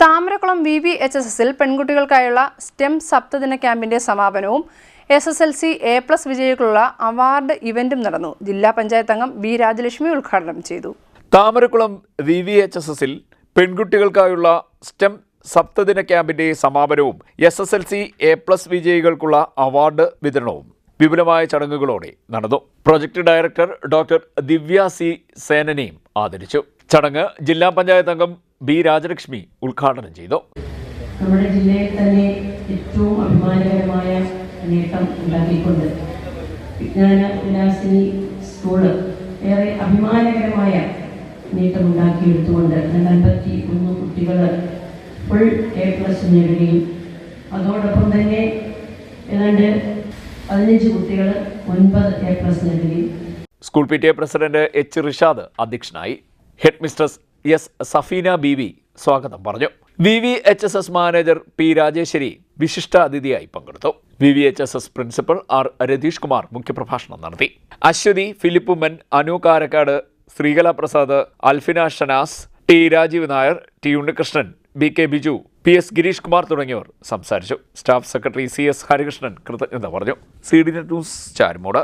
Thamarakulam VVHSSൽ പെൺകുട്ടികൾക്കായുള്ള STEM സപ്തദിന ക്യാമ്പിന്റെ സമാപനവും SSLC A+ വിജയികൾക്കുള്ള award ഇവന്റും നടന്നു. ജില്ലാ പഞ്ചായത്ത് അംഗം B. രാജലക്ഷ്മി ഉദ്ഘാടനം ചെയ്തു. താമരക്കുളം VVHSSൽ പെൺകുട്ടികൾക്കായുള്ള STEM സപ്തദിന ക്യാമ്പിന്റെ സമാപനവും SSLC A+ വിജയികൾക്കുള്ള അവാർഡ് വിതരണവും വിപുലമായ ചടങ്ങുകളോടെ നടന്നു. പ്രൊജക്ട് ഡയറക്ടർ ഡോക്ടർ ദിവ്യ C. സേനനെയും ആദരിച്ചു. ചടങ്ങ് ജില്ലാ പഞ്ചായത്ത് അംഗം B. രാജലക്ഷ്മി ഉദ്ഘാടനം ചെയ്തു. നമ്മുടെ ജില്ലയിൽ തന്നെ ഏറ്റവും അഭിമാനകരമായ നേട്ടം ഉണ്ടാക്കിക്കൊണ്ട് വിജ്ഞാന വിലാസിനി സ്കൂള് ഏറെ അഭിമാനകരമായ നേട്ടം ഉണ്ടാക്കിയെടുത്തുകൊണ്ട് 51 കുട്ടികൾ ഫുൾ A+ നേടുകയും അതോടൊപ്പം തന്നെ ഏതാണ്ട് 15 കുട്ടികൾ 9 A+ നേടുകയും. School PTA president H. Rishad അധ്യക്ഷനായി. Headmistress S. Safeena BV സ്വാഗതം പറഞ്ഞു. VVHSS manager P. രാജേശ്വരി വിശിഷ്ട അതിഥിയായി പങ്കെടുത്തു. VVHSS principal R. Ratheesh Kumar മുഖ്യപ്രഭാഷണം നടത്തി. Aswathi, Philip Oommen, Anu Karakkad, Sreekala Prasad, Alfina Shanas, T. Rajeev Nair, T. Unnikrishnan, BK Biju, PS. Gireesh Kumar തുടങ്ങിയവർ സംസാരിച്ചു. Staff secretary CS. ഹരികൃഷ്ണൻ കൃതജ്ഞത പറഞ്ഞു. CDNet news Charummood.